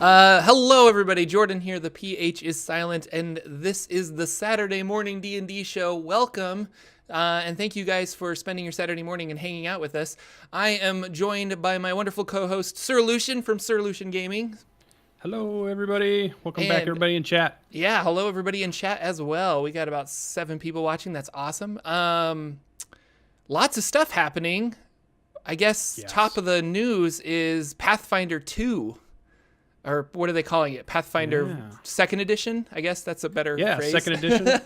Hello, everybody. Jordan here. The PH is silent, and this is the Saturday morning D&D show. Welcome, and thank you guys for spending your Saturday morning and hanging out with us. I am joined by my wonderful co-host, Sir Lucian from Sir Lucian Gaming. Hello, everybody. Welcome back, everybody in chat. Yeah, hello, everybody in chat as well. We got about 7 people watching. That's awesome. Lots of stuff happening. I guess top of the news is Pathfinder 2. Or what are they calling it? Pathfinder Second Edition? I guess that's a better phrase. Second Edition.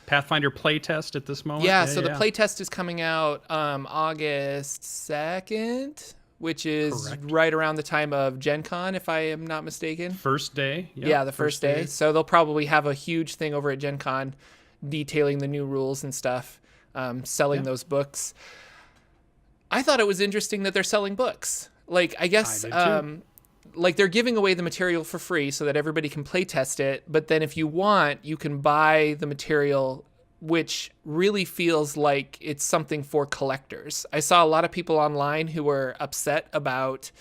Pathfinder playtest at this moment. The playtest is coming out August 2nd, which is right around the time of Gen Con, if I am not mistaken. First day. Yep, yeah, the first day. So they'll probably have a huge thing over at Gen Con detailing the new rules and stuff, selling those books. I thought it was interesting that they're selling books. Like, I guess... like they're giving away the material for free so that everybody can play test it. But then if you want, you can buy the material, which really feels like it's something for collectors. I saw a lot of people online who were upset about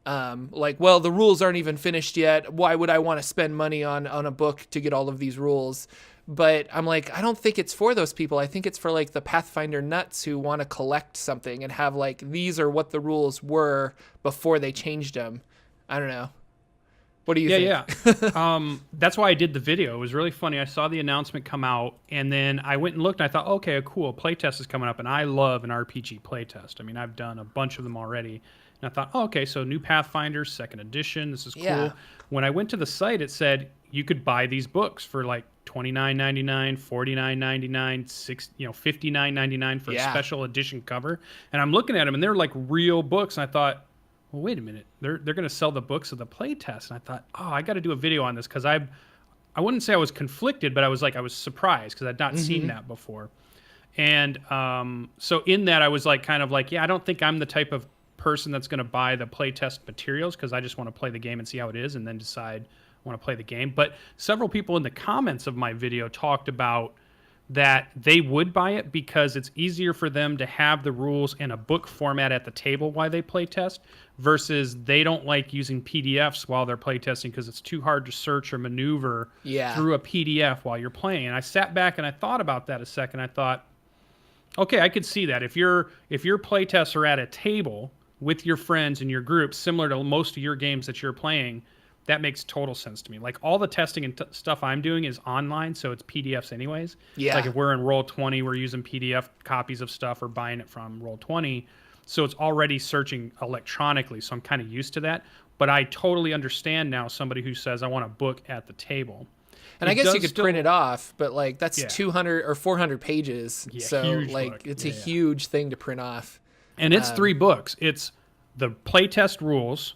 the rules aren't even finished yet. Why would I want to spend money on a book to get all of these rules? But I'm like, I don't think it's for those people. I think it's for like the Pathfinder nuts who want to collect something and have like, these are what the rules were before they changed them. I don't know. What do you think? Yeah. That's why I did the video. It was really funny. I saw the announcement come out, and then I went and looked, and I thought, okay, cool, playtest is coming up, and I love an RPG playtest. I mean, I've done a bunch of them already, and I thought, oh, okay, so new Pathfinder, second edition, this is cool. Yeah. When I went to the site, it said you could buy these books for like $29.99, $49.99, $59.99 for a special edition cover, and I'm looking at them, and they're like real books, and I thought, well, wait a minute. They're going to sell the books of the playtest. And I thought, I got to do a video on this because I wouldn't say I was conflicted, but I was surprised because I'd not seen that before. And so in that, I was like, I don't think I'm the type of person that's going to buy the playtest materials because I just want to play the game and see how it is and then decide I want to play the game. But several people in the comments of my video talked about that they would buy it because it's easier for them to have the rules in a book format at the table while they play test versus they don't like using PDFs while they're play testing because it's too hard to search or maneuver through a PDF while you're playing. And I sat back and I thought about that a second. I thought, okay, I could see that. If your play tests are at a table with your friends and your group, similar to most of your games that you're playing, that makes total sense to me. Like all the testing and stuff I'm doing is online, so it's PDFs anyways. Yeah. Like if we're in Roll20, we're using PDF copies of stuff or buying it from Roll20. So it's already searching electronically, so I'm kind of used to that. But I totally understand now somebody who says, I want a book at the table. And I guess you could print it off, but like that's 200 or 400 pages. Yeah, so like book. It's a huge thing to print off. And it's 3 books. It's the playtest rules,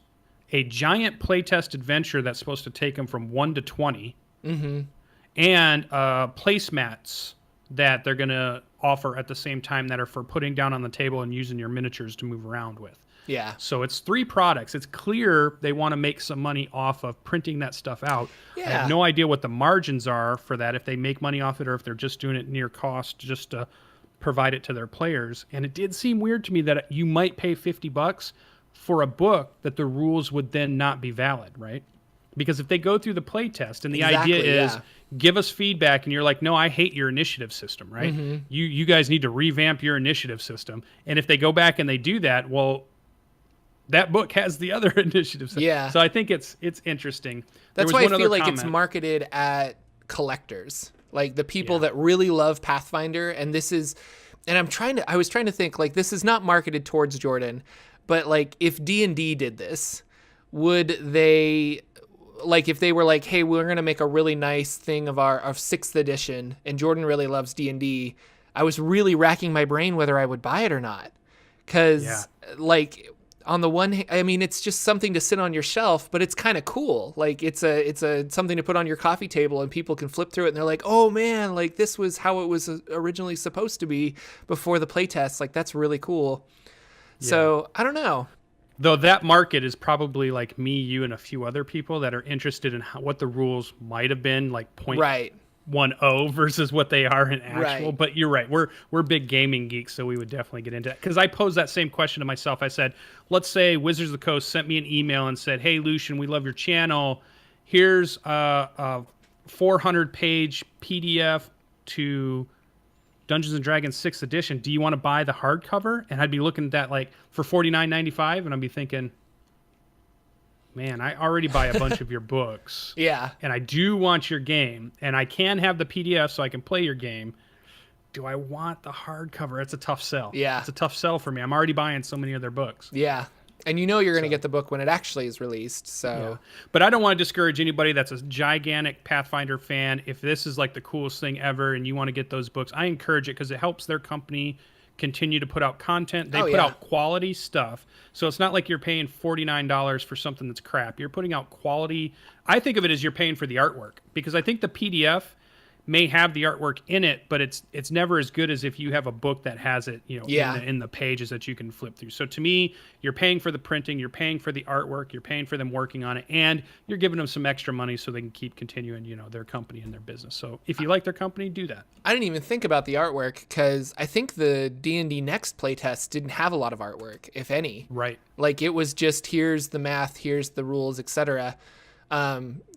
a giant playtest adventure that's supposed to take them from 1 to 20, and placemats that they're going to offer at the same time that are for putting down on the table and using your miniatures to move around with. Yeah. So it's 3 products. It's clear they want to make some money off of printing that stuff out. Yeah. I have no idea what the margins are for that, if they make money off it or if they're just doing it near cost just to provide it to their players. And it did seem weird to me that you might pay $50 for a book that the rules would then not be valid, right? Because if they go through the play test and the idea is give us feedback and you're like, no, I hate your initiative system, right? You guys need to revamp your initiative system. And if they go back and they do that, well, that book has the other initiative system. Yeah. So I think it's interesting. That's why I feel like it's marketed at collectors, like the people that really love Pathfinder. And this is, and I was trying to think, like, this is not marketed towards Jordan. But like, if D&D did this, would they, like, if they were like, hey, we're going to make a really nice thing of our 6th edition, and Jordan really loves D&D, I was really racking my brain whether I would buy it or not. Because, like, on the one hand, I mean, it's just something to sit on your shelf, but it's kind of cool. Like, it's a something to put on your coffee table, and people can flip through it, and they're like, oh, man, like, this was how it was originally supposed to be before the playtest. Like, that's really cool. So I don't know. Though that market is probably like me, you, and a few other people that are interested in what the rules might have been, like 1.0 versus what they are in actual. Right. But you're right. We're big gaming geeks, so we would definitely get into that. Because I posed that same question to myself. I said, let's say Wizards of the Coast sent me an email and said, hey, Lucian, we love your channel. Here's a 400-page PDF to Dungeons & Dragons 6th edition. Do you want to buy the hardcover? And I'd be looking at that like for $49.95, and I'd be thinking, man, I already buy a bunch of your books. Yeah. And I do want your game, and I can have the PDF so I can play your game. Do I want the hardcover? It's a tough sell. Yeah. It's a tough sell for me. I'm already buying so many of their books. Yeah. And you know you're going to get the book when it actually is released. So, yeah. But I don't want to discourage anybody that's a gigantic Pathfinder fan. If this is like the coolest thing ever and you want to get those books, I encourage it because it helps their company continue to put out content. They put out quality stuff. So it's not like you're paying $49 for something that's crap. You're putting out quality. I think of it as you're paying for the artwork, because I think the PDF may have the artwork in it, but it's never as good as if you have a book that has it, in the pages that you can flip through. So to me, you're paying for the printing, you're paying for the artwork, you're paying for them working on it, and you're giving them some extra money so they can keep continuing, their company and their business. So if you like their company, do that. I didn't even think about the artwork because I think the D&D Next playtest didn't have a lot of artwork, if any. Right. Like it was just here's the math, here's the rules, etc.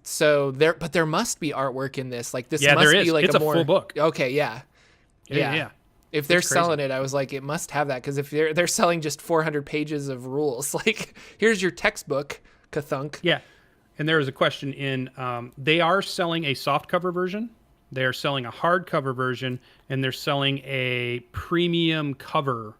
So there must be artwork in this. Like this must there is. be like it's a full book. Okay, yeah. If they're selling it, I was like, it must have that, because if they're selling just 400 pages of rules, like here's your textbook, Kathunk. Yeah, and there was a question in. They are selling a softcover version. They are selling a hardcover version, and they're selling a premium cover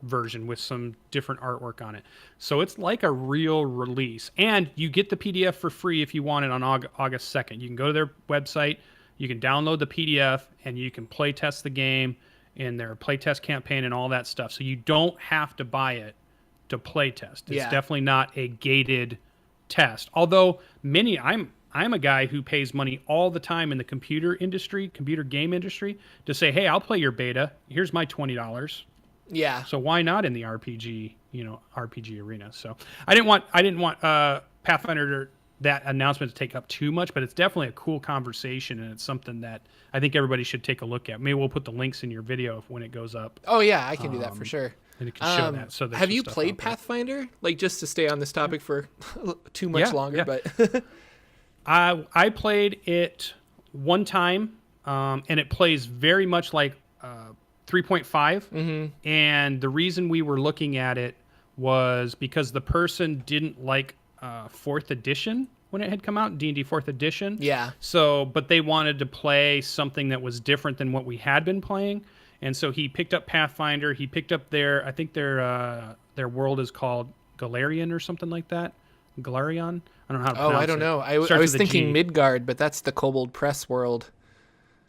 version with some different artwork on it. So it's like a real release, and you get the PDF for free if you want it on August 2nd. You can go to their website, you can download the PDF, and you can play test the game in their playtest campaign and all that stuff. So you don't have to buy it to play test. It's definitely not a gated test. Although I'm a guy who pays money all the time in the computer game industry to say, hey, I'll play your beta. Here's my $20. Yeah. So why not in the RPG arena? So I didn't want Pathfinder that announcement to take up too much, but it's definitely a cool conversation, and it's something that I think everybody should take a look at. Maybe we'll put the links in your video when it goes up. Oh yeah, I can do that for sure. And it can show that. So have you played Pathfinder? Like, just to stay on this topic for too much longer, but I played it one time, and it plays very much like 3.5. Mm-hmm. And the reason we were looking at it was because the person didn't like 4th edition when it had come out, D&D 4th edition. Yeah. So, but they wanted to play something that was different than what we had been playing. And so he picked up Pathfinder. He picked up their world is called Galarian or something like that. Galarian? I don't know how to pronounce it. Oh, I don't know. I was thinking Midgard, but that's the Kobold Press world.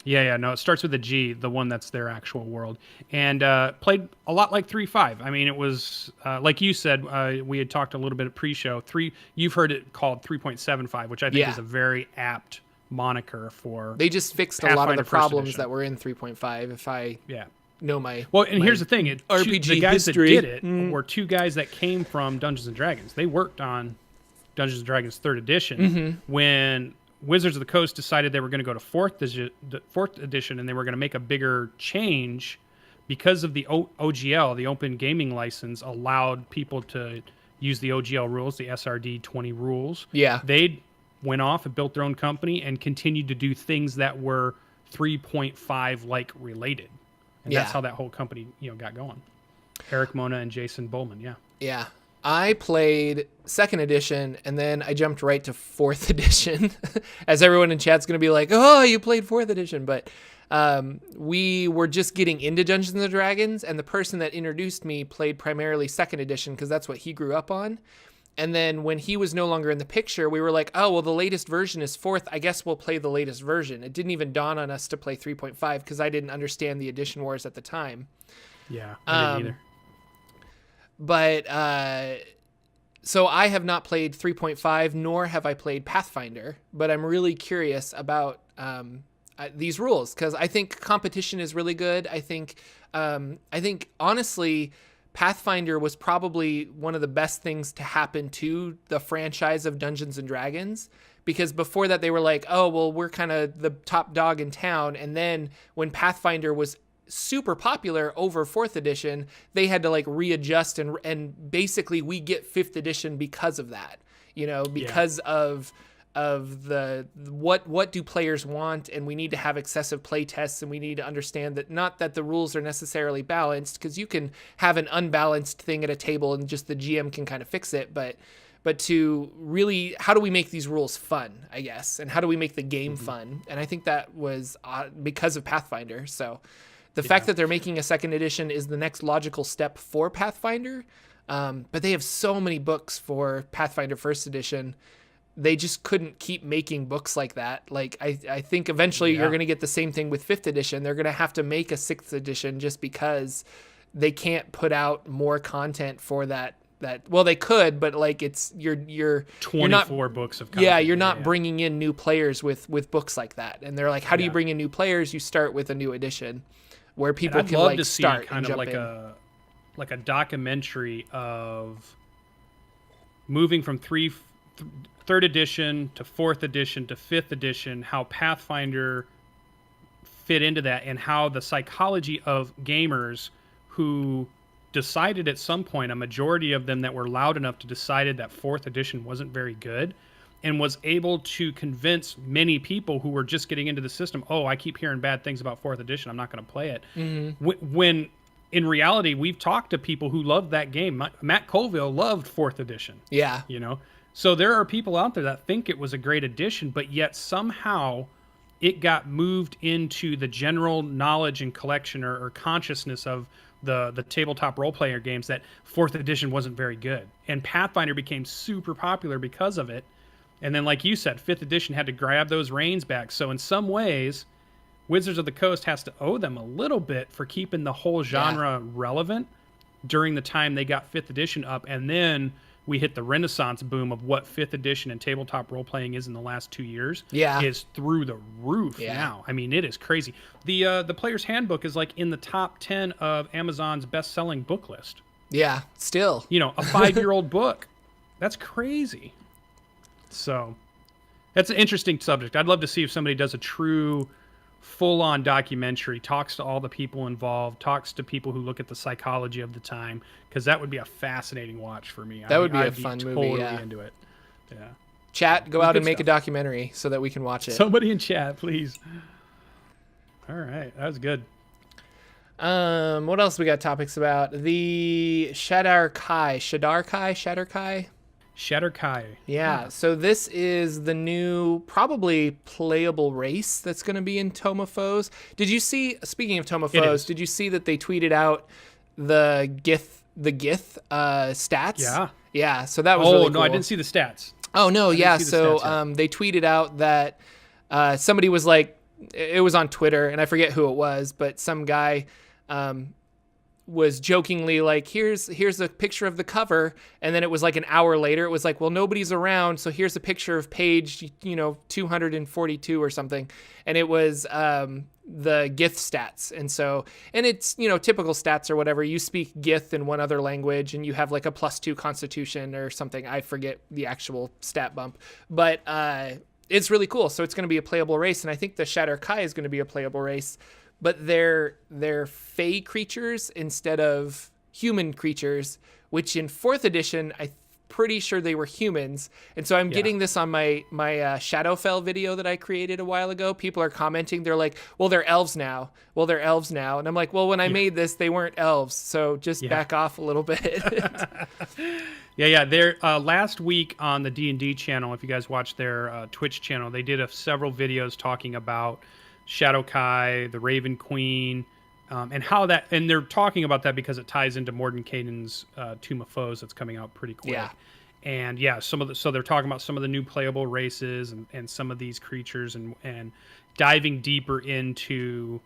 Yeah, no, it starts with a G, the one that's their actual world. And played a lot like 3.5. I mean, it was, like you said, we had talked a little bit at pre-show. You've heard it called 3.75, which I think is a very apt moniker for They just fixed a lot of the problems that were in 3.5, if I know my Well, and here's the thing. RPG the guys history. that did it were two guys that came from Dungeons & Dragons. They worked on Dungeons & Dragons 3rd edition when Wizards of the Coast decided they were going to go to 4th edition, and they were going to make a bigger change because of the OGL, the Open Gaming License, allowed people to use the OGL rules, the SRD 20 rules. Yeah. They went off and built their own company and continued to do things that were 3.5 like related. And that's how that whole company, got going. Eric Mona and Jason Bowman, Yeah. I played 2nd edition, and then I jumped right to 4th edition, as everyone in chat's going to be like, oh, you played 4th edition. But we were just getting into Dungeons & Dragons, and the person that introduced me played primarily 2nd edition because that's what he grew up on. And then when he was no longer in the picture, we were like, oh, well, the latest version is 4th. I guess we'll play the latest version. It didn't even dawn on us to play 3.5 because I didn't understand the edition wars at the time. Yeah, I didn't either. But so I have not played 3.5, nor have I played Pathfinder, but I'm really curious about these rules because I think competition is really good. I think honestly, Pathfinder was probably one of the best things to happen to the franchise of Dungeons and Dragons because before that they were like, oh, well, we're kind of the top dog in town. And then when Pathfinder was super popular over 4th edition, they had to like readjust, and basically we get 5th edition because of that, because of the what do players want, and we need to have excessive play tests, and we need to understand that not that the rules are necessarily balanced, because you can have an unbalanced thing at a table and just the GM can kind of fix it, but to really, how do we make these rules fun, I guess, and how do we make the game fun? And I think that was because of Pathfinder. So the fact that they're making a 2nd edition is the next logical step for Pathfinder, but they have so many books for Pathfinder 1st edition. They just couldn't keep making books like that. Like, I think eventually you're going to get the same thing with 5th edition. They're going to have to make a 6th edition just because they can't put out more content for that. Well, they could, but like you're 24 books of content. Yeah, you're not bringing in new players with books like that. And they're like, how do you bring in new players? You start with a new edition where people can like to start see kind and of jump like a documentary of moving from 3rd edition to 4th edition to 5th edition, how Pathfinder fit into that, and how the psychology of gamers who decided at some point, a majority of them that were loud enough to decided that 4th edition wasn't very good, and was able to convince many people who were just getting into the system, oh, I keep hearing bad things about 4th edition, I'm not going to play it. When in reality, we've talked to people who loved that game. Matt Colville loved 4th edition. Yeah. So there are people out there that think it was a great edition, but yet somehow it got moved into the general knowledge and collection or consciousness of the tabletop role-player games that 4th edition wasn't very good. And Pathfinder became super popular because of it. And then, like you said, 5th edition had to grab those reins back. So in some ways, Wizards of the Coast has to owe them a little bit for keeping the whole genre relevant during the time they got 5th edition up. And then we hit the renaissance boom of what 5th edition and tabletop role-playing is in the last 2 years. Is through the roof now. I mean, it is crazy. The Player's Handbook is like in the top 10 of Amazon's best-selling book list. Yeah, still. A 5-year-old book. That's crazy. So that's an interesting subject. I'd love to see if somebody does a true full-on documentary, talks to all the people involved, talks to people who look at the psychology of the time, because that would be a fascinating watch for me. That would be a fun movie. Totally into it. Yeah. Chat, go out and make a documentary so that we can watch it. Somebody in chat, please. All right, that was good. What else we got topics about? The Shadar Kai. Yeah, so this is the new, probably playable race that's going to be in Tome of Foes. Did you see, speaking of Tome of Foes, did you see that they tweeted out the Gith stats? Yeah. Yeah, so that was really cool. I didn't see the stats. Oh, no, yeah, so they tweeted out that somebody was like, it was on Twitter, and I forget who it was, but some guy was jokingly like, here's a picture of the cover, and then it was like an hour later, it was like, well, nobody's around, so here's a picture of page 242 or something, and it was the Gith stats. And it's typical stats or whatever. You speak Gith in one other language, and you have like a +2 constitution or something. I forget the actual stat bump, but it's really cool. So it's going to be a playable race, and I think the Shadar Kai is going to be a playable race. But they're fey creatures instead of human creatures, which in 4th edition, I'm pretty sure they were humans. And so I'm getting this on my Shadowfell video that I created a while ago. People are commenting. They're like, well, they're elves now. And I'm like, well, when I made this, they weren't elves. So just back off a little bit. They're last week on the D&D channel, if you guys watch their Twitch channel, they did several videos talking about Shadar Kai, the Raven Queen, and how that, and they're talking about that because it ties into Mordenkainen's Tomb of Foes that's coming out pretty quick. And so they're talking about some of the new playable races and some of these creatures and diving deeper into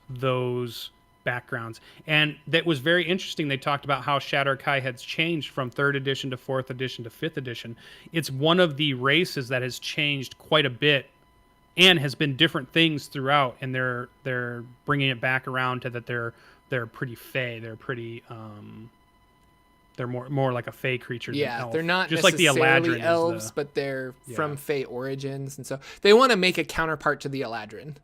those backgrounds. And that was very interesting. They talked about how Shadar Kai has changed from 3rd edition to 4th edition to 5th edition. It's one of the races that has changed quite a bit and has been different things throughout, and they're bringing it back around to that they're pretty fey, they're pretty They're more like a Fey creature than elf. They're not just like the necessarily Eladrin elves, but they're from Fey origins, and so they want to make a counterpart to the Eladrin.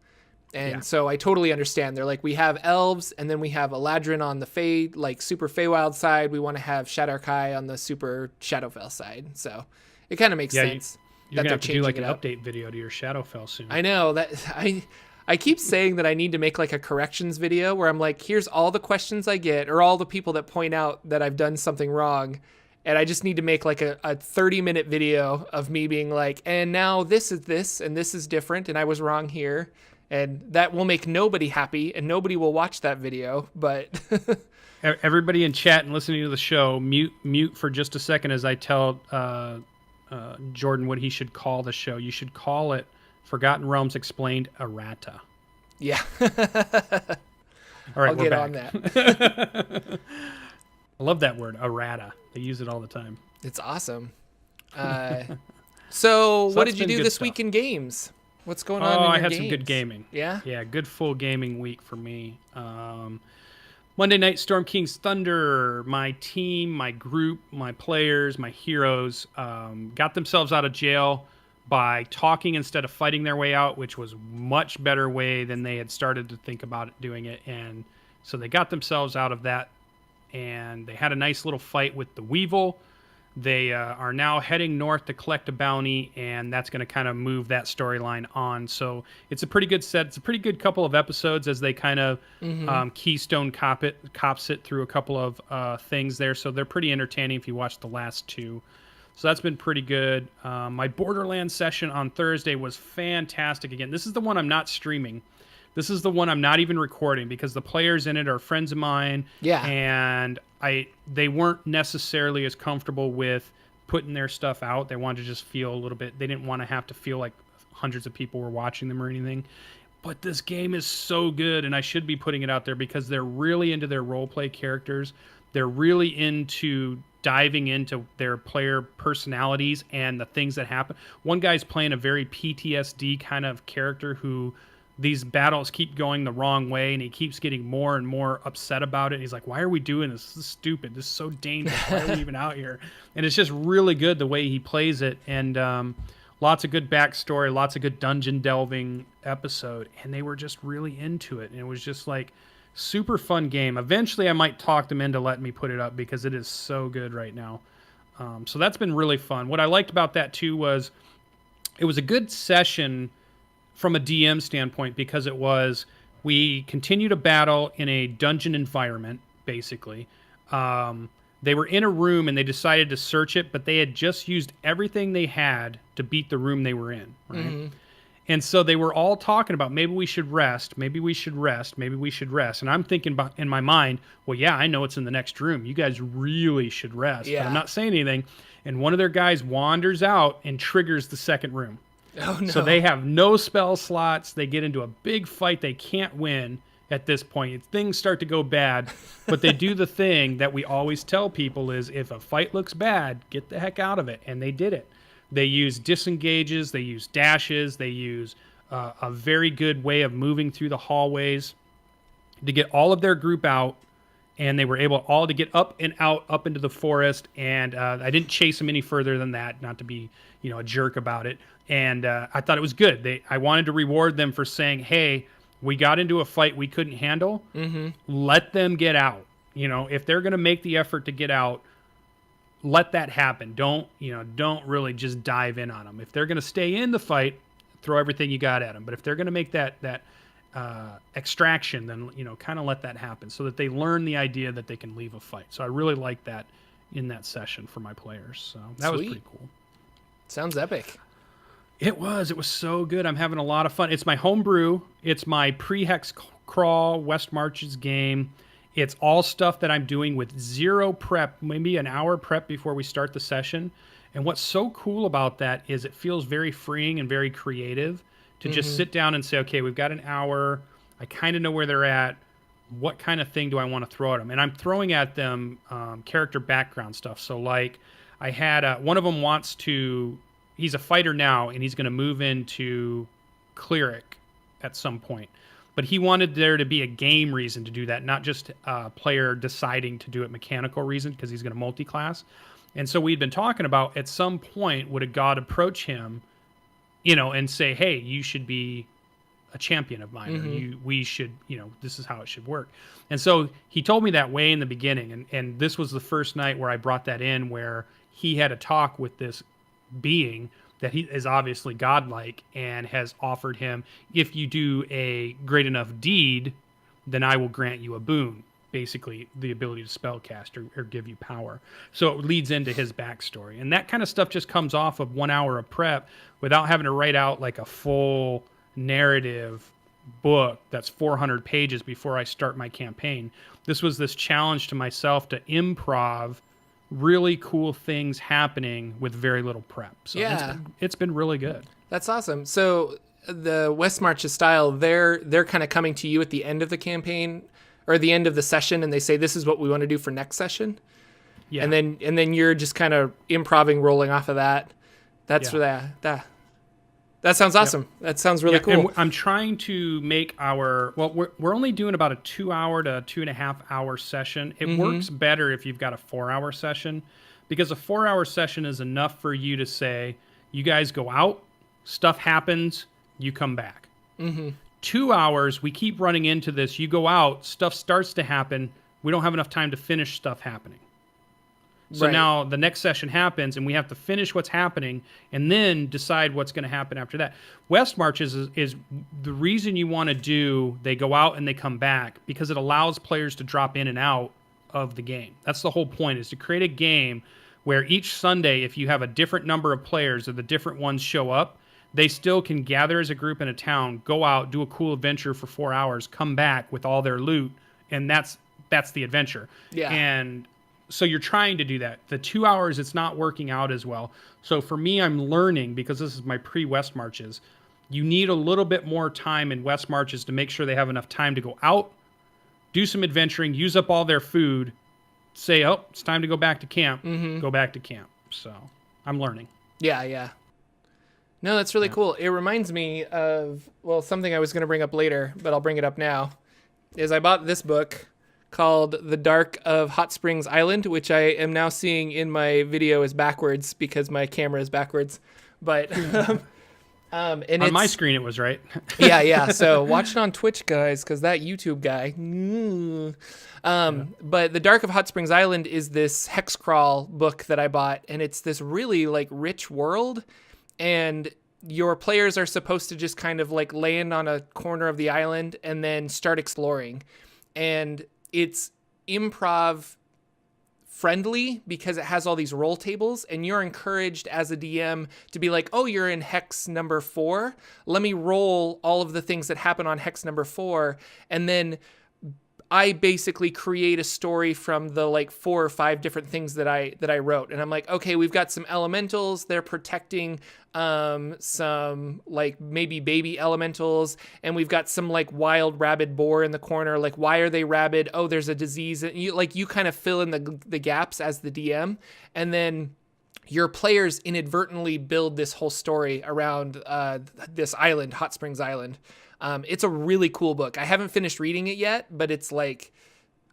And so I totally understand. They're like, we have elves, and then we have Eladrin on the Fey, like super Feywild side. We want to have Shadar-kai on the super Shadowfell side. So it kind of makes sense. You're gonna have to do like an update video to your Shadowfell soon. I know that I keep saying that I need to make like a corrections video where I'm like, here's all the questions I get or all the people that point out that I've done something wrong. And I just need to make like a 30-minute video of me being like, and now this is this, and this is different, and I was wrong here. And that will make nobody happy, and nobody will watch that video. But everybody in chat and listening to the show, mute for just a second as I tell Jordan what he should call the show. You should call it Forgotten Realms Explained Errata. Yeah. All right, I'll we're get back. on that. I love that word, errata. They use it all the time. It's awesome. So what did you do this week in games? What's going on in your I had games? some good gaming. Yeah? Yeah, good full gaming week for me. Monday night, Storm King's Thunder, my team, my group, my players, my heroes got themselves out of jail by talking instead of fighting their way out, which was a much better way than they had started to think about doing it. And so they got themselves out of that, and they had a nice little fight with the Weevil. They are now heading north to collect a bounty, and that's going to kind of move that storyline on. So it's a pretty good set. It's a pretty good couple of episodes as they kind of keystone cops it through a couple of things there. So they're pretty entertaining if you watch the last two. So that's been pretty good. My Borderlands session on Thursday was fantastic. Again, this is the one I'm not streaming. This is the one I'm not even recording because the players in it are friends of mine. Yeah. And they weren't necessarily as comfortable with putting their stuff out. They wanted to just feel a little bit. They didn't want to have to feel like hundreds of people were watching them or anything. But this game is so good, and I should be putting it out there because they're really into their roleplay characters. They're really into diving into their player personalities and the things that happen. One guy's playing a very PTSD kind of character who these battles keep going the wrong way, and he keeps getting more and more upset about it. And he's like, why are we doing this? This is stupid. This is so dangerous. Why are we even out here? And it's just really good the way he plays it. And lots of good backstory, lots of good dungeon delving episode. And they were just really into it. And it was just like super fun game. Eventually I might talk them into letting me put it up because it is so good right now. So that's been really fun. What I liked about that too was it was a good session from a DM standpoint because we continue to battle in a dungeon environment, basically. They were in a room and they decided to search it, but they had just used everything they had to beat the room they were in, right? Mm-hmm. And so they were all talking about maybe we should rest, maybe we should rest, maybe we should rest. And I'm thinking in my mind, well, yeah, I know it's in the next room. You guys really should rest. Yeah. But I'm not saying anything. And one of their guys wanders out and triggers the second room. Oh, no. So they have no spell slots. They get into a big fight they can't win at this point. Things start to go bad, but they do the thing that we always tell people is if a fight looks bad, get the heck out of it. And they did it. They use disengages. They use dashes. They use a very good way of moving through the hallways to get all of their group out. And they were able all to get up and out, up into the forest. And I didn't chase them any further than that, not to be, a jerk about it. And I thought it was good. I wanted to reward them for saying, hey, we got into a fight we couldn't handle. Mm-hmm. Let them get out. If they're going to make the effort to get out, let that happen. Don't really just dive in on them. If they're going to stay in the fight, throw everything you got at them. But if they're going to make that extraction, then, kind of let that happen so that they learn the idea that they can leave a fight. So I really liked that in that session for my players. So that was pretty cool. Sounds epic. It was so good. I'm having a lot of fun. It's my homebrew. It's my pre-hex crawl West Marches game. It's all stuff that I'm doing with zero prep, maybe an hour prep before we start the session. And what's so cool about that is it feels very freeing and very creative to just sit down and say, okay, we've got an hour. I kind of know where they're at. What kind of thing do I want to throw at them? And I'm throwing at them character background stuff. So like I had one of them he's a fighter now, and he's going to move into cleric at some point. but he wanted there to be a game reason to do that, not just a player deciding to do it mechanical reason because he's going to multi-class. And so we'd been talking about at some point would a god approach him, and say, hey, you should be a champion of mine, or we should, this is how it should work. And so he told me that way in the beginning. And this was the first night where I brought that in, where he had a talk with this being that he is obviously godlike and has offered him, if you do a great enough deed, then I will grant you a boon, basically the ability to spellcast or give you power. So it leads into his backstory. And that kind of stuff just comes off of 1 hour of prep without having to write out like a full narrative book that's 400 pages before I start my campaign. This was this challenge to myself to improv really cool things happening with very little prep. So it's been really good. That's awesome. So the West Marches style, they're kind of coming to you at the end of the campaign or the end of the session, and they say, this is what we want to do for next session. Yeah. And then you're just kind of improving, rolling off of that. That's for that sounds awesome. Yep. That sounds really cool. And I'm trying to make we're only doing about a 2 hour to 2.5 hour session. It works better if you've got a 4 hour session, because a 4 hour session is enough for you to say, you guys go out, stuff happens, you come back. 2 hours, we keep running into this. You go out, stuff starts to happen. We don't have enough time to finish stuff happening. So now the next session happens, and we have to finish what's happening and then decide what's going to happen after that. West Marches is the reason you want to do, they go out and they come back, because it allows players to drop in and out of the game. That's the whole point, is to create a game where each Sunday, if you have a different number of players or the different ones show up, they still can gather as a group in a town, go out, do a cool adventure for 4 hours, come back with all their loot, and that's the adventure. Yeah. And so you're trying to do that. The 2 hours, it's not working out as well. So for me, I'm learning, because this is my pre-West Marches, you need a little bit more time in West Marches to make sure they have enough time to go out, do some adventuring, use up all their food, say, oh, it's time to go back to camp, go back to camp. So I'm learning. Yeah. No, that's really cool. It reminds me of, something I was going to bring up later, but I'll bring it up now, is I bought this book called The Dark of Hot Springs Island, which I am now seeing in my video is backwards because my camera is backwards. But and on my screen it was right. yeah. So watch it on Twitch, guys, because that YouTube guy. But The Dark of Hot Springs Island is this hex crawl book that I bought, and it's this really like rich world, and your players are supposed to just kind of like land on a corner of the island and then start exploring. And it's improv friendly because it has all these roll tables, and you're encouraged as a DM to be like, oh, you're in hex number 4. Let me roll all of the things that happen on hex number 4. And then I basically create a story from the like 4 or 5 different things that I wrote. And I'm like, okay, we've got some elementals. They're protecting some like maybe baby elementals. And we've got some like wild rabid boar in the corner. Like, why are they rabid? Oh, there's a disease. And you kind of fill in the gaps as the DM. And then your players inadvertently build this whole story around this island, Hot Springs Island. It's a really cool book. I haven't finished reading it yet, but it's like,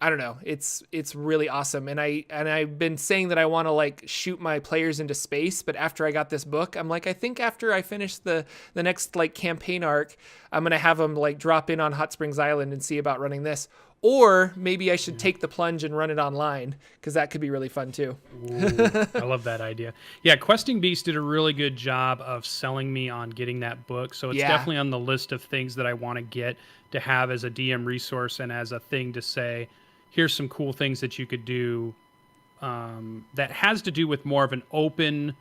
I don't know. It's really awesome. And I've been saying that I want to like shoot my players into space, but after I got this book, I'm like, I think after I finish the next like campaign arc, I'm going to have them like drop in on Hot Springs Island and see about running this. Or maybe I should take the plunge and run it online, because that could be really fun too. Ooh, I love that idea. Yeah, Questing Beast did a really good job of selling me on getting that book. So it's definitely on the list of things that I want to get to have as a DM resource and as a thing to say, here's some cool things that you could do that has to do with more of an open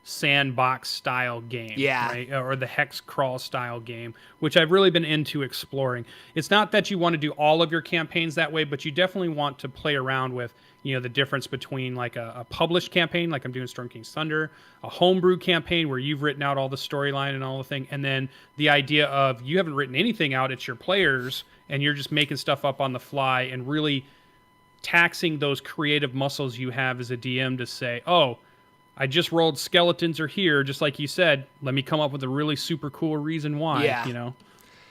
sandbox style game, right? Or the hex crawl style game, which I've really been into exploring. It's not that you want to do all of your campaigns that way, but you definitely want to play around with, the difference between like a published campaign, like I'm doing Storm King's Thunder, a homebrew campaign where you've written out all the storyline and all the thing, and then the idea of you haven't written anything out, it's your players, and you're just making stuff up on the fly and really taxing those creative muscles you have as a DM to say, oh, I just rolled skeletons are here, just like you said. Let me come up with a really super cool reason why,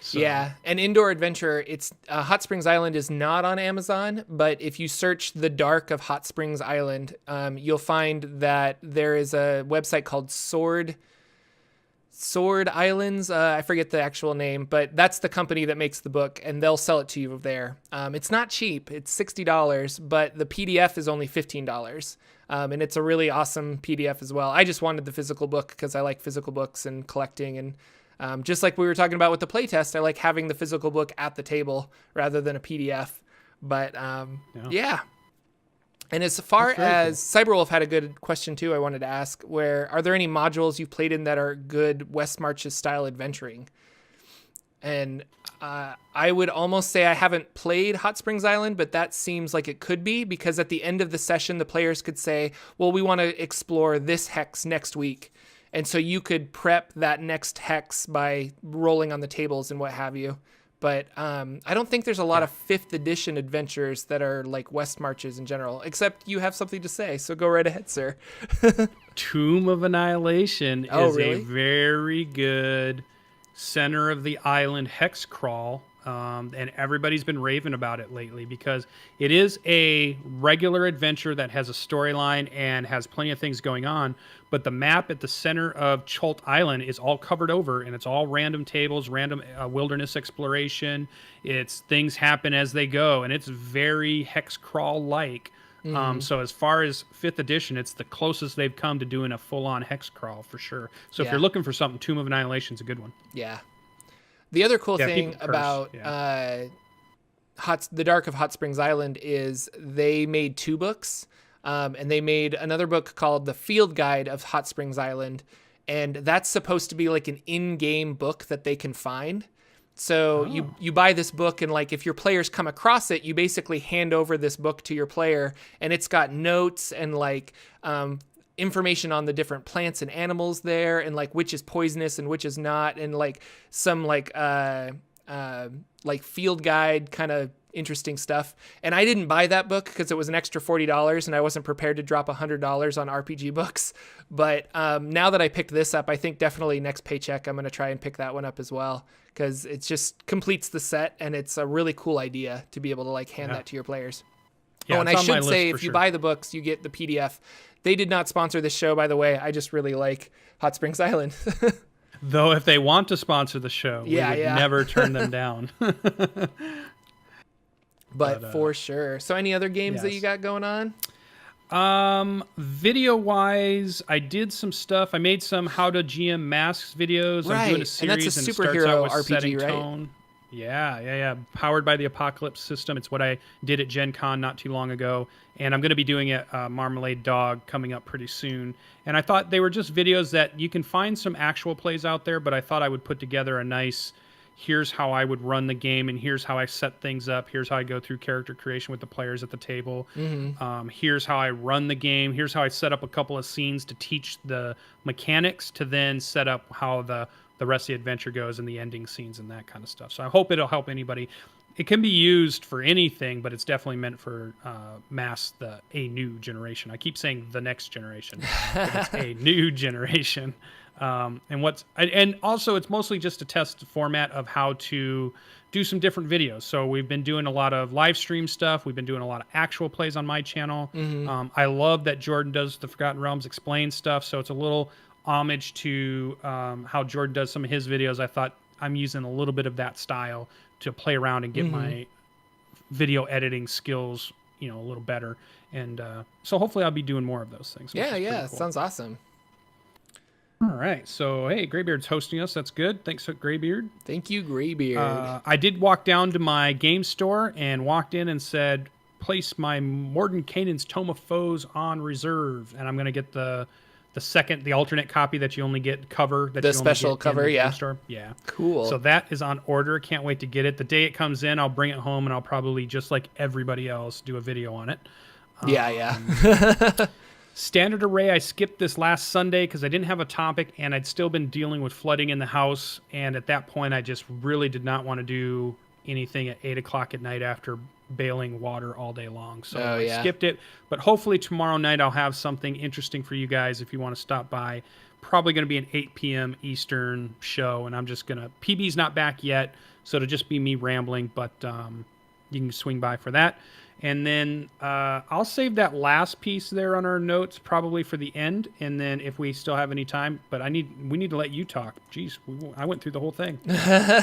So. Yeah, and Indoor Adventure, it's Hot Springs Island is not on Amazon, but if you search The Dark of Hot Springs Island, you'll find that there is a website called Sword Islands. I forget the actual name, but that's the company that makes the book, and they'll sell it to you there. It's not cheap; it's $60, but the PDF is only $15, and it's a really awesome PDF as well. I just wanted the physical book because I like physical books and collecting, and just like we were talking about with the playtest, I like having the physical book at the table rather than a PDF. But yeah. And as far as cool. Cyberwolf had a good question too, I wanted to ask, are there any modules you've played in that are good West Marches style adventuring? And I would almost say I haven't played Hot Springs Island, but that seems like it could be, because at the end of the session, the players could say, well, we want to explore this hex next week. And so you could prep that next hex by rolling on the tables and what have you. But I don't think there's a lot of 5th edition adventures that are like West Marches in general, except you have something to say. So go right ahead, sir. Tomb of Annihilation is a very good center of the island hex crawl. And everybody's been raving about it lately because it is a regular adventure that has a storyline and has plenty of things going on. But the map at the center of Cholt Island is all covered over, and it's all random tables, random wilderness exploration. It's things happen as they go, and it's very hex crawl-like. So as far as 5th edition, it's the closest they've come to doing a full-on hex crawl for sure. So if you're looking for something, Tomb of Annihilation is a good one. Yeah. The other cool thing about The Dark of Hot Springs Island is they made 2 books, and they made another book called The Field Guide of Hot Springs Island, and that's supposed to be like an in-game book that they can find. So you buy this book, and like if your players come across it, you basically hand over this book to your player, and it's got notes and like information on the different plants and animals there, and like which is poisonous and which is not, and like some like field guide kind of interesting stuff. And I didn't buy that book because it was an extra $40 and I wasn't prepared to drop $100 on RPG books. But now that I picked this up, I think definitely next paycheck I'm going to try and pick that one up as well, because it just completes the set, and it's a really cool idea to be able to like hand that to your players. Yeah, and I should say, if you buy the books, you get the PDF. They did not sponsor this show, by the way. I just really like Hot Springs Island. Though if they want to sponsor the show, we would never turn them down. But for sure. So any other games that you got going on? Video wise, I did some stuff. I made some How to GM Masks videos. Right. I'm doing a series, and that's a superhero RPG, right? Tone. Yeah. Powered by the Apocalypse system. It's what I did at Gen Con not too long ago. And I'm going to be doing it Marmalade Dog coming up pretty soon. And I thought they were just videos that you can find some actual plays out there, but I thought I would put together a nice, here's how I would run the game, and here's how I set things up. Here's how I go through character creation with the players at the table. Here's how I run the game. Here's how I set up a couple of scenes to teach the mechanics to then set up how the rest of the adventure goes and the ending scenes and that kind of stuff. So I hope it'll help anybody. It can be used for anything, but it's definitely meant for a new generation. I keep saying the next generation, but it's a new generation. And also it's mostly just a test format of how to do some different videos. So we've been doing a lot of live stream stuff. We've been doing a lot of actual plays on my channel. I love that Jordan does the Forgotten Realms Explained stuff. So it's a little homage to how Jordan does some of his videos. I thought I'm using a little bit of that style to play around and get my video editing skills, a little better. And so hopefully I'll be doing more of those things. Yeah. Cool. Sounds awesome. All right. So, hey, Graybeard's hosting us. That's good. Thanks, Graybeard. Thank you, Graybeard. I did walk down to my game store and walked in and said, place my Mordenkainen's Tome of Foes on reserve. And I'm going to get the alternate copy that you only get cover. The special cover, yeah. Store. Yeah. Cool. So that is on order. Can't wait to get it. The day it comes in, I'll bring it home and I'll probably, just like everybody else, do a video on it. Yeah. Standard Array, I skipped this last Sunday because I didn't have a topic and I'd still been dealing with flooding in the house. And at that point, I just really did not want to do anything at 8 o'clock at night after bailing water all day long. So I skipped it. But hopefully tomorrow night I'll have something interesting for you guys if you want to stop by. Probably going to be an 8 p.m. Eastern show. And I'm just going to... PB's not back yet, So it'll just be me rambling, but you can swing by for that. And then I'll save that last piece there on our notes probably for the end. And then if we still have any time, but we need to let you talk. Jeez, I went through the whole thing.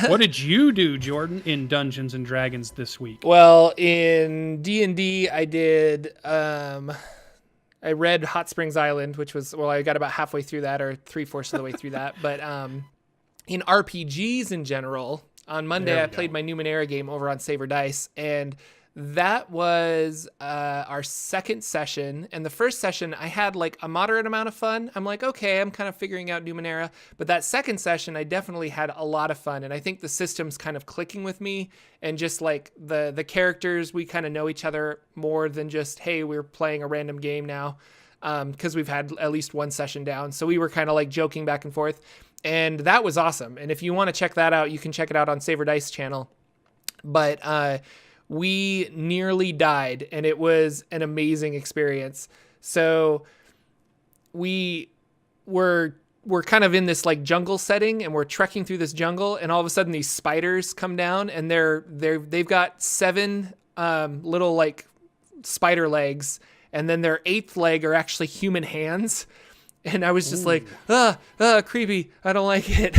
What did you do, Jordan, in Dungeons and Dragons this week? Well, in D&D, I did. I read Hot Springs Island, which was, well, I got about halfway through that, or 3/4 of the way through that. But in RPGs in general, on Monday I played my Numenera game over on Saver Dice, and that was our second session. And the first session, I had like a moderate amount of fun. I'm like, okay, I'm kind of figuring out Numenera. But that second session, I definitely had a lot of fun. And I think the system's kind of clicking with me. And just like the characters, we kind of know each other more than just, hey, we're playing a random game now. Because we've had at least one session down. So we were kind of like joking back and forth. And that was awesome. And if you want to check that out, you can check it out on Saver Dice channel. But we nearly died, and it was an amazing experience. So we're kind of in this like jungle setting, and we're trekking through this jungle, and all of a sudden these spiders come down, and they've got 7 little like spider legs, and then their 8th leg are actually human hands. And I was just like, creepy. I don't like it.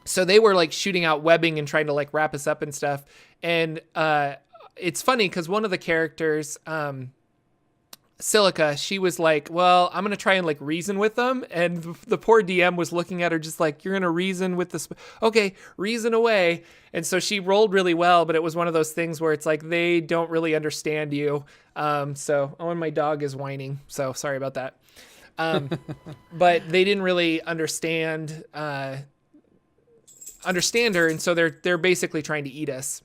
So they were like shooting out webbing and trying to like wrap us up and stuff. And it's funny because one of the characters, Silica, she was like, well, I'm going to try and like reason with them. And the poor DM was looking at her just like, you're going to reason with this. Okay, reason away. And so she rolled really well, but it was one of those things where it's like, they don't really understand you. And my dog is whining. So sorry about that. But they didn't really understand her. And so they're basically trying to eat us.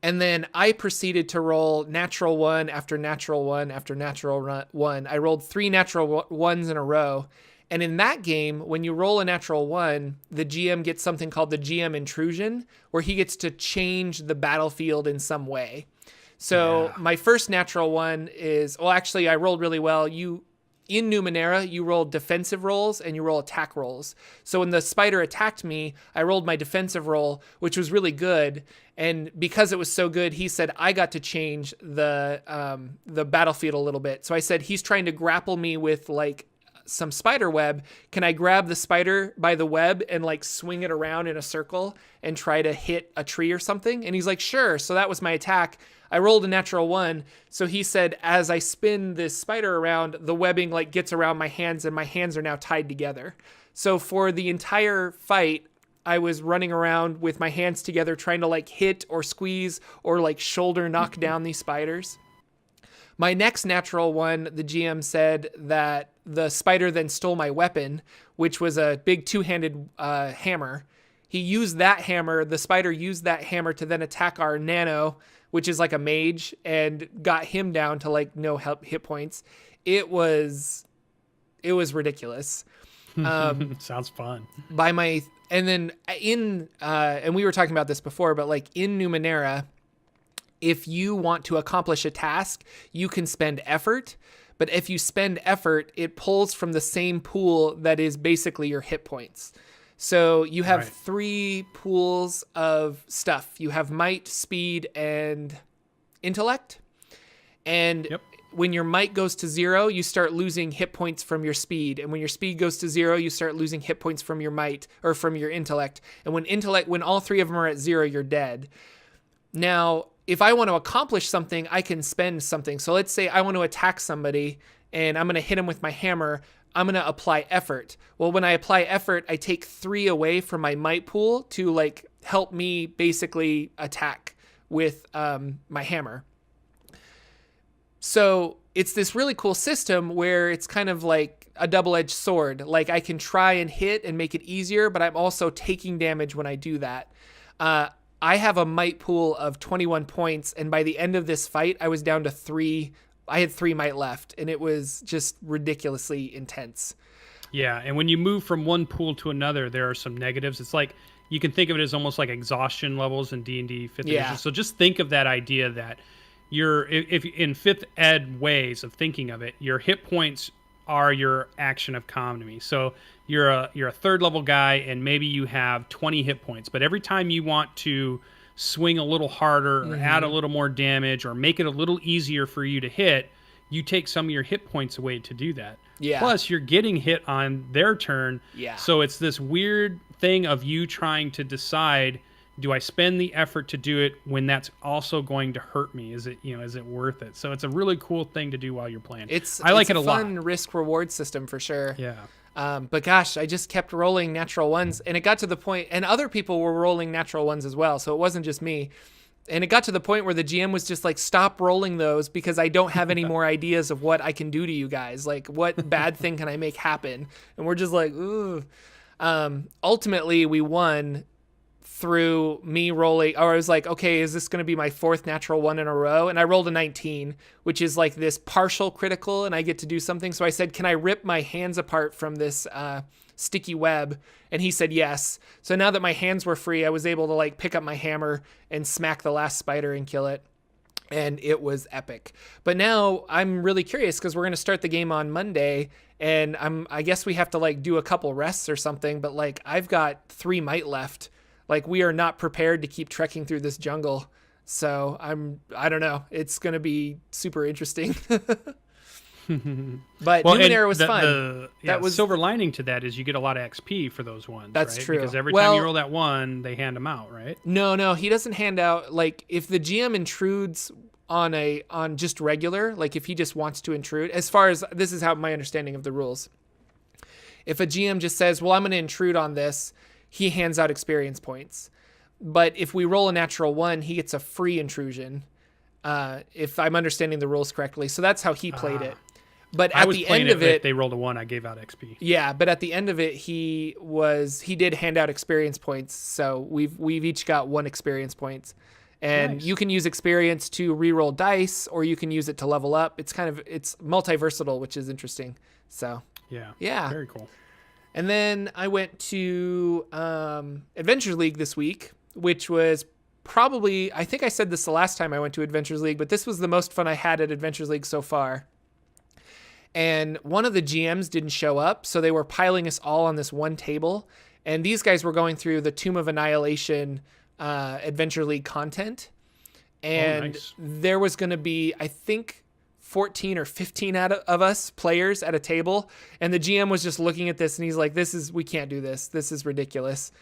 And then I proceeded to roll natural 1 after natural 1 after natural 1. I rolled 3 natural 1s in a row. And in that game, when you roll a natural 1, the GM gets something called the GM intrusion, where he gets to change the battlefield in some way. So my first natural 1 is, well, actually I rolled really well. In Numenera, you roll defensive rolls and you roll attack rolls. So when the spider attacked me, I rolled my defensive roll, which was really good. And because it was so good, he said I got to change the battlefield a little bit. So I said, he's trying to grapple me with like some spider web. Can I grab the spider by the web and like swing it around in a circle and try to hit a tree or something? And he's like, sure. So that was my attack. I rolled a natural 1. So he said, as I spin this spider around, the webbing like gets around my hands and my hands are now tied together. So for the entire fight, I was running around with my hands together, trying to like hit or squeeze or like shoulder knock down these spiders. My next natural 1, the GM said that the spider then stole my weapon, which was a big 2-handed hammer. He used that hammer. The spider used that hammer to then attack our nano, which is like a mage, and got him down to like no hit points. It was ridiculous. Sounds fun. And we were talking about this before, but like in Numenera, if you want to accomplish a task, you can spend effort. But if you spend effort, it pulls from the same pool that is basically your hit points. So you have 3 pools of stuff. You have might, speed, and intellect. And when your might goes to 0, you start losing hit points from your speed. And when your speed goes to 0, you start losing hit points from your might or from your intellect. And when all 3 of them are at 0, you're dead. Now, if I want to accomplish something, I can spend something. So let's say I want to attack somebody and I'm going to hit him with my hammer. I'm going to apply effort. Well, when I apply effort, I take 3 away from my might pool to like help me basically attack with my hammer. So it's this really cool system where it's kind of like a double-edged sword. Like I can try and hit and make it easier, but I'm also taking damage when I do that. I have a might pool of 21 points, and by the end of this fight, I was down to 3. I had 3 might left, and it was just ridiculously intense. Yeah, and when you move from one pool to another, there are some negatives. It's like, you can think of it as almost like exhaustion levels in D&D 5th edition. So just think of that idea that if in 5th ed ways of thinking of it, your hit points are your action economy. So you're a third level guy, and maybe you have 20 hit points, but every time you want to swing a little harder or add a little more damage or make it a little easier for you to hit, you take some of your hit points away to do that. Yeah. Plus, you're getting hit on their turn. Yeah. So it's this weird thing of you trying to decide, do I spend the effort to do it when that's also going to hurt me? Is it worth it? So it's a really cool thing to do while you're playing. I like it a lot. It's a fun risk reward system for sure. Yeah. But gosh, I just kept rolling natural ones, and it got to the point, and other people were rolling natural ones as well, so it wasn't just me. And it got to the point where the GM was just like, stop rolling those because I don't have any more ideas of what I can do to you guys. Like, what bad thing can I make happen? And we're just like, ooh. Ultimately, we won through me rolling, or I was like, okay, is this going to be my fourth natural one in a row? And I rolled a 19, which is like this partial critical, and I get to do something. So I said, can I rip my hands apart from this sticky web? And he said yes. So now that my hands were free, I was able to like pick up my hammer and smack the last spider and kill it. And it was epic. But now I'm really curious because we're going to start the game on Monday, and I guess we have to like do a couple rests or something, but like I've got 3 might left. Like, we are not prepared to keep trekking through this jungle. So I don't know. It's going to be super interesting. But Numenera was fun. That was silver lining to that is you get a lot of XP for those ones. That's right? true. Because every time you roll that one, they hand them out, right? No, he doesn't hand out. Like, if the GM intrudes on just regular, like if he just wants to intrude, as far as this is how my understanding of the rules. If a GM just says, well, I'm going to intrude on this, he hands out experience points. But if we roll a natural one, he gets a free intrusion, if I'm understanding the rules correctly. So that's how he played it. But at the end of it, they rolled a 1, I gave out XP. Yeah, but at the end of it, he did hand out experience points. So we've each got 1 experience points. And nice. You can use experience to reroll dice, or you can use it to level up. It's multi-versatile, which is interesting. So yeah, very cool. And then I went to Adventures League this week, which was probably, I think I said this the last time I went to Adventures League, but this was the most fun I had at Adventures League so far. And one of the GMs didn't show up, so they were piling us all on this one table. And these guys were going through the Tomb of Annihilation Adventure League content. And nice. There was going to be, I think, 14 or 15 of us players at a table. And the GM was just looking at this and he's like, we can't do this. This is ridiculous.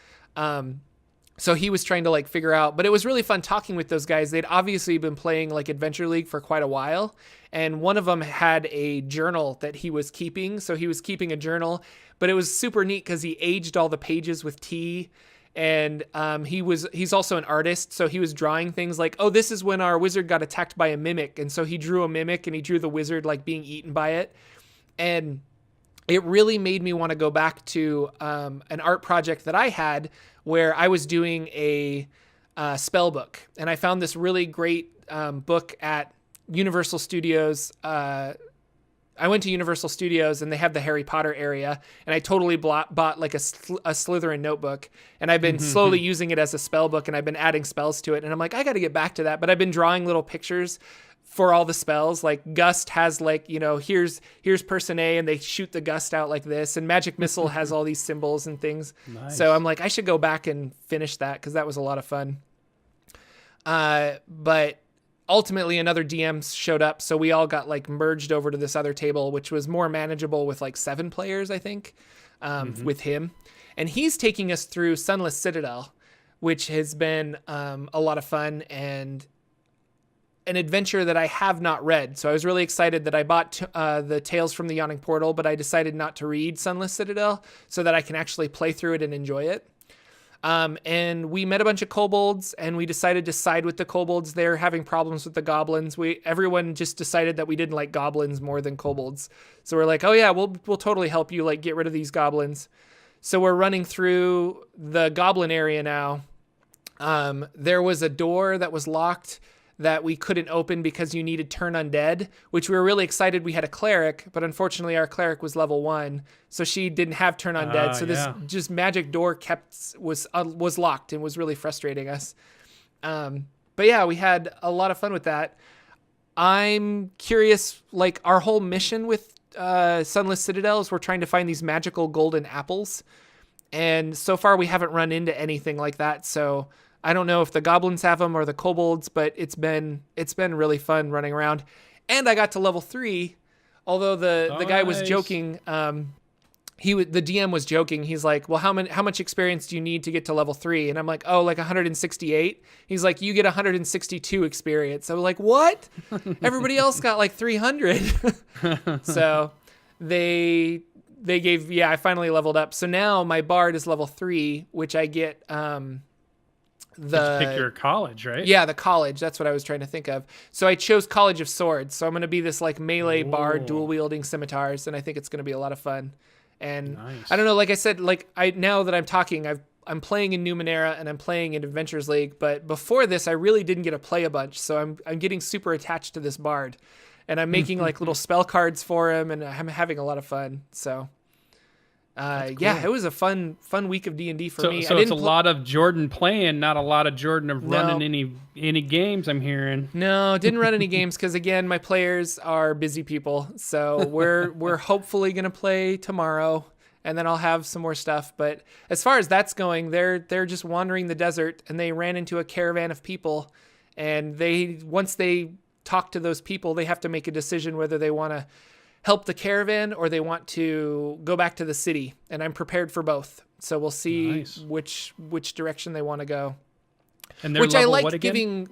So he was trying to like figure out, but it was really fun talking with those guys. They'd obviously been playing like Adventure League for quite a while. And one of them had a journal that he was keeping. So he was keeping a journal, but it was super neat because he aged all the pages with tea. And he's also an artist. So he was drawing things like, oh, this is when our wizard got attacked by a mimic. And so he drew a mimic and he drew the wizard like being eaten by it. And it really made me want to go back to an art project that I had where I was doing a spell book. And I found this really great book at Universal Studios. I went to Universal Studios and they have the Harry Potter area, and I totally bought like a Slytherin notebook, and I've been slowly using it as a spell book, and I've been adding spells to it. And I'm like, I got to get back to that. But I've been drawing little pictures for all the spells. Like Gust has like, here's person A and they shoot the gust out like this. And Magic Missile has all these symbols and things. Nice. So I'm like, I should go back and finish that because that was a lot of fun. But ultimately another DM showed up. So we all got like merged over to this other table, which was more manageable with like 7 players, I think, with him. And he's taking us through Sunless Citadel, which has been a lot of fun and an adventure that I have not read. So I was really excited that I bought the Tales from the Yawning Portal, but I decided not to read Sunless Citadel so that I can actually play through it and enjoy it. And we met a bunch of kobolds and we decided to side with the kobolds. They're having problems with the goblins. Everyone just decided that we didn't like goblins more than kobolds. So we're like, oh yeah, we'll totally help you like get rid of these goblins. So we're running through the goblin area now. There was a door that was locked that we couldn't open because you needed turn undead, which we were really excited. We had a cleric, but unfortunately our cleric was level 1, so she didn't have turn undead. So this just magic door was locked and was really frustrating us. But yeah, we had a lot of fun with that. I'm curious, like our whole mission with Sunless Citadels, we're trying to find these magical golden apples. And so far we haven't run into anything like that. So I don't know if the goblins have them or the kobolds, but it's been really fun running around. And I got to level 3, although the guy was joking. The DM was joking. He's like, well, how much experience do you need to get to level 3? And I'm like, oh, like 168. He's like, you get 162 experience. I was like, what? Everybody else got like 300. So they gave, I finally leveled up. So now my bard is level 3, which I get, pick your college, right? Yeah, the college. That's what I was trying to think of. So I chose College of Swords. So I'm going to be this like melee bard, dual wielding scimitars, and I think it's going to be a lot of fun. And nice. I don't know, like I said, like now that I'm talking, I'm playing in Numenera and I'm playing in Adventures League, but before this I really didn't get to play a bunch. So I'm getting super attached to this bard, and I'm making like little spell cards for him, and I'm having a lot of fun. So cool. Yeah, it was a fun week of D&D for me. So it's a lot of Jordan playing, not a lot of Jordan of running any games, I'm hearing. No, didn't run any games because, again, my players are busy people. So we're hopefully going to play tomorrow, and then I'll have some more stuff. But as far as that's going, they're just wandering the desert, and they ran into a caravan of people. And once they talk to those people, they have to make a decision whether they want to help the caravan or they want to go back to the city, and I'm prepared for both. So we'll see which direction they want to go. And which I like giving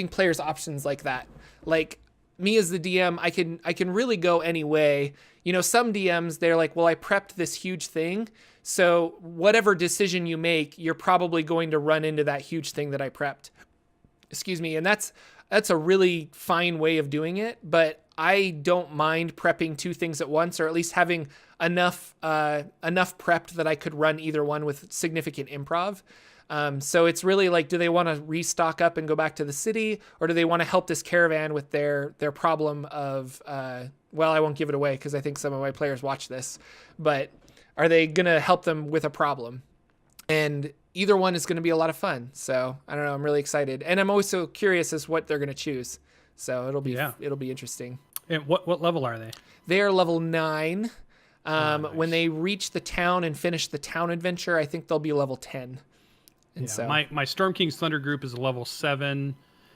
players options like that. Like me as the DM, I can really go any way. You know, some DMs, they're like, well, I prepped this huge thing, so whatever decision you make, you're probably going to run into that huge thing that I prepped. Excuse me, and that's a really fine way of doing it, but I don't mind prepping 2 things at once, or at least having enough prepped that I could run either one with significant improv. So it's really like, do they want to restock up and go back to the city, or do they want to help this caravan with their problem of, well, I won't give it away because I think some of my players watch this, but are they going to help them with a problem? And either one is going to be a lot of fun. So I don't know. I'm really excited. And I'm always so curious as what they're going to choose. So it'll be interesting. And what level are they? They are level 9. Nice. When they reach the town and finish the town adventure, I think they'll be level 10. And so my Storm King's Thunder group is level 7.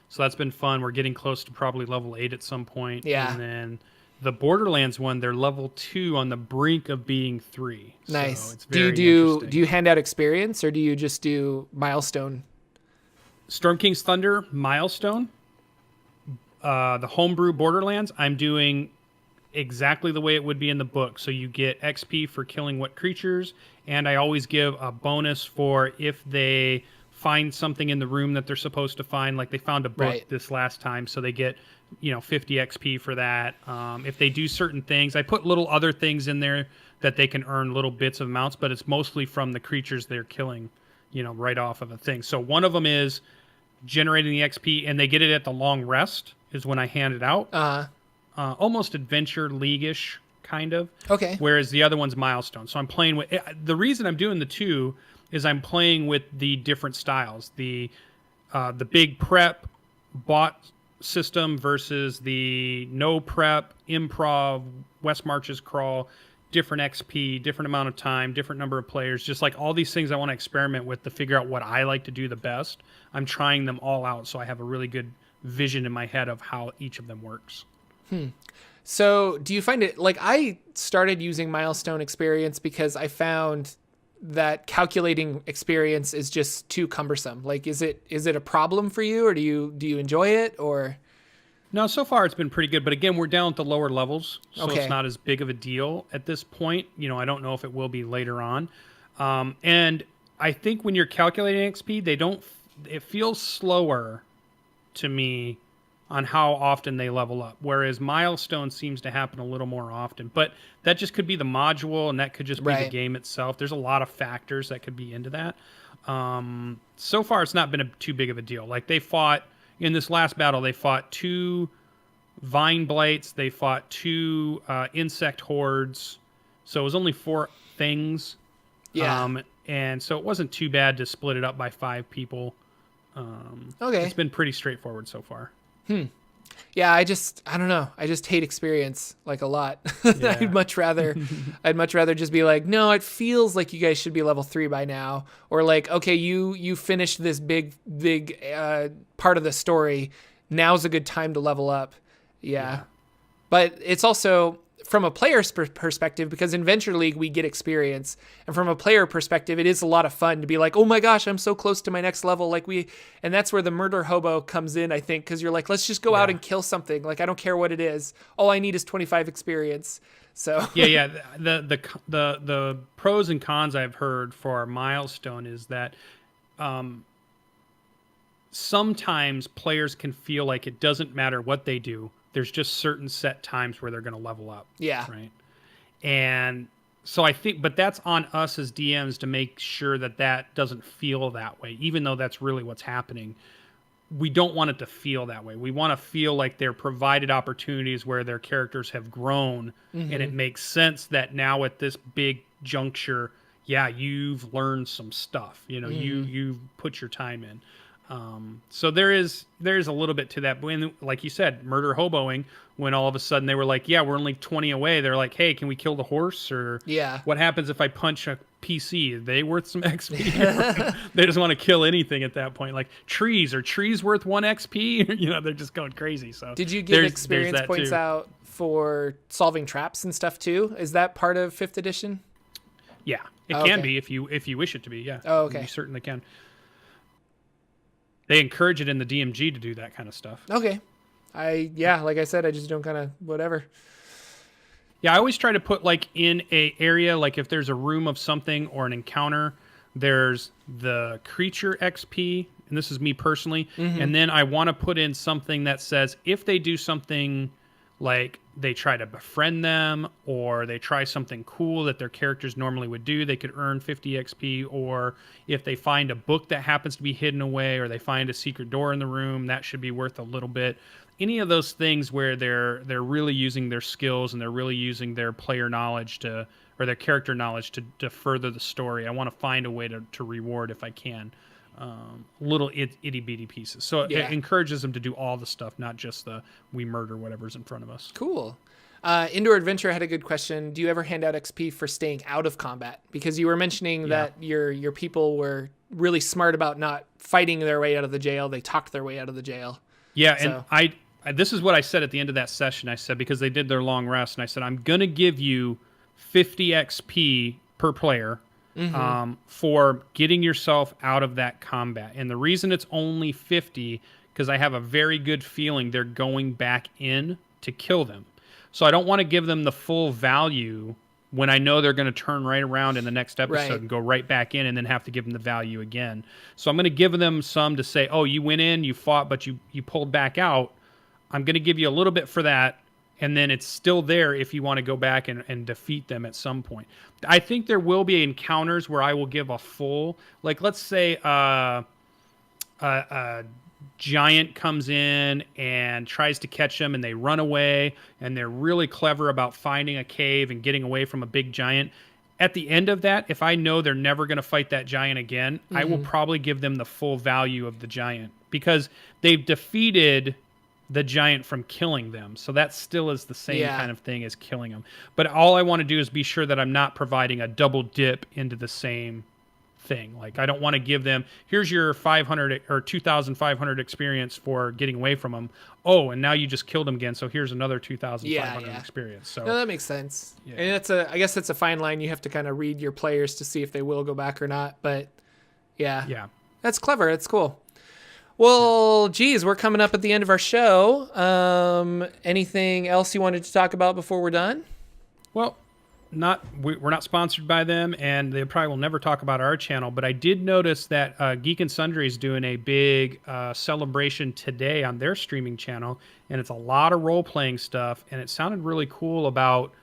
So that's been fun. We're getting close to probably level 8 at some point. Yeah. And then the Borderlands one, they're level 2 on the brink of being 3. Nice. So it's do you hand out experience, or do you just do milestone? Storm King's Thunder, milestone. The homebrew Borderlands, I'm doing exactly the way it would be in the book. So you get XP for killing what creatures, and I always give a bonus for if they find something in the room that they're supposed to find. Like they found a book this last time, so they get 50 XP for that. If they do certain things, I put little other things in there that they can earn little bits of amounts, but it's mostly from the creatures they're killing, right off of a thing. So one of them is generating the XP, and they get it at the long rest is when I hand it out. Almost Adventure League-ish, kind of. Okay. Whereas the other one's Milestone. So I'm playing with... The reason I'm doing the 2 is I'm playing with the different styles. The big prep bot system versus the no prep, improv, West Marches crawl, different XP, different amount of time, different number of players, just like all these things I want to experiment with to figure out what I like to do the best. I'm trying them all out so I have a really good vision in my head of how each of them works. So do you find it, like I started using milestone experience because I found that calculating experience is just too cumbersome. Like, is it a problem for you, or do you enjoy it, or? No, so far it's been pretty good, but again, we're down at the lower levels, so It's not as big of a deal at this point. I don't know if it will be later on. And I think when you're calculating XP, it feels slower to me on how often they level up, whereas milestone seems to happen a little more often. But that just could be the module, and that could just be the game itself. There's a lot of factors that could be into that. So far, it's not been too big of a deal. Like they fought in this last battle, they fought 2 vine blights, they fought 2 insect hordes. So it was only 4 things. Yeah. And so it wasn't too bad to split it up by 5 people. Okay. It's been pretty straightforward so far. Yeah, I don't know. I just hate experience like a lot. Yeah. I'd much rather just be like, no, it feels like you guys should be level 3 by now, or like, okay, you finished this big part of the story. Now's a good time to level up. Yeah. But it's also from a player's perspective, because in Venture League we get experience, and from a player perspective, it is a lot of fun to be like, oh my gosh, I'm so close to my next level. And that's where the murder hobo comes in, I think, because you're like, let's just go out and kill something. Like, I don't care what it is. All I need is 25 experience. So yeah. The pros and cons I've heard for our milestone is that sometimes players can feel like it doesn't matter what they do. There's just certain set times where they're going to level up. Yeah. Right. And so I think, but that's on us as DMs to make sure that that doesn't feel that way, even though that's really what's happening. We don't want it to feel that way. We want to feel like they're provided opportunities where their characters have grown, and it makes sense that now at this big juncture, yeah, you've learned some stuff. You know, you've put your time in. So there's a little bit to that. When, like you said, murder hoboing, when all of a sudden they were like, yeah, we're only 20 away. They're like, hey, can we kill the horse? Or what happens if I punch a PC? Are they worth some XP? They just want to kill anything at that point. Like trees, are trees worth 1 XP? You know, they're just going crazy. So did you give experience points out for solving traps and stuff too? Is that part of 5th edition? Yeah, it can be if you wish it to be. Yeah. Oh, okay. You certainly can. They encourage it in the DMG to do that kind of stuff. Okay. Like I said, I just don't kind of whatever. Yeah, I always try to put like in a area, like if there's a room of something or an encounter, there's the creature XP, and this is me personally, and then I want to put in something that says if they do something like they try to befriend them, or they try something cool that their characters normally would do, they could earn 50 XP, or if they find a book that happens to be hidden away, or they find a secret door in the room, that should be worth a little bit. Any of those things where they're really using their skills and they're really using their player knowledge or their character knowledge to further the story, I want to find a way to reward if I can. Little itty bitty pieces. So it encourages them to do all the stuff, not just the we murder whatever's in front of us. Cool. Indoor Adventure had a good question. Do you ever hand out XP for staying out of combat? Because you were mentioning that your people were really smart about not fighting their way out of the jail. They talked their way out of the jail. Yeah, so. And this is what I said at the end of that session. I said, because they did their long rest, and I said, I'm going to give you 50 XP per player for getting yourself out of that combat. And the reason it's only 50, because I have a very good feeling they're going back in to kill them. So I don't want to give them the full value when I know they're going to turn right around in the next episode and go right back in, and then have to give them the value again. So I'm going to give them some to say, oh, you went in, you fought, but you pulled back out. I'm going to give you a little bit for that. And then it's still there if you want to go back and defeat them at some point. I think there will be encounters where I will give a full, like let's say a giant comes in and tries to catch them, and they run away, and they're really clever about finding a cave and getting away from a big giant. At the end of that, if I know they're never going to fight that giant again, I will probably give them the full value of the giant, because they've defeated the giant from killing them. So that still is the same kind of thing as killing them. But all I want to do is be sure that I'm not providing a double dip into the same thing. Like, I don't want to give them, here's your 500 or 2,500 experience for getting away from them. Oh, and now you just killed them again, so here's another 2,500 experience. So no, that makes sense. Yeah. And I guess that's a fine line. You have to kind of read your players to see if they will go back or not. But yeah, that's clever. It's cool. Well, geez, we're coming up at the end of our show. Anything else you wanted to talk about before we're done? Well, we're not sponsored by them, and they probably will never talk about our channel. But I did notice that Geek and Sundry is doing a big celebration today on their streaming channel, and it's a lot of role-playing stuff. And it sounded really cool about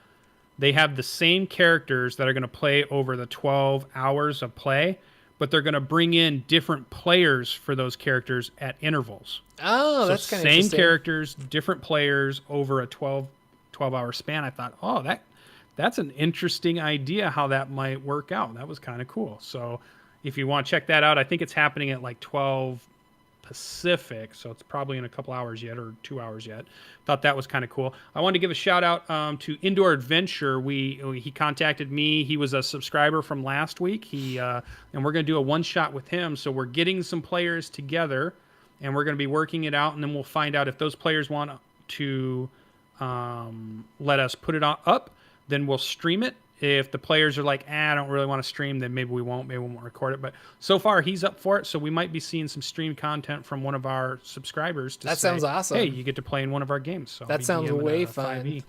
they have the same characters that are going to play over the 12 hours of play, but they're going to bring in different players for those characters at intervals. Oh, that's kind of interesting. Same characters, different players over a 12-hour span. I thought, oh, that's an interesting idea how that might work out. That was kind of cool. So if you want to check that out, I think it's happening at like 12 Pacific, so it's probably in a couple hours yet, or 2 hours yet. Thought that was kind of cool. I wanted to give a shout out to Indoor Adventure. He contacted me. He was a subscriber from last week. And we're going to do a one shot with him. So we're getting some players together, and we're going to be working it out, and then we'll find out if those players want to let us put it up. Then we'll stream it. If the players are like, I don't really want to stream, then maybe we won't record it. But so far, he's up for it. So we might be seeing some stream content from one of our subscribers. That sounds awesome. Hey, you get to play in one of our games. So that sounds way fun.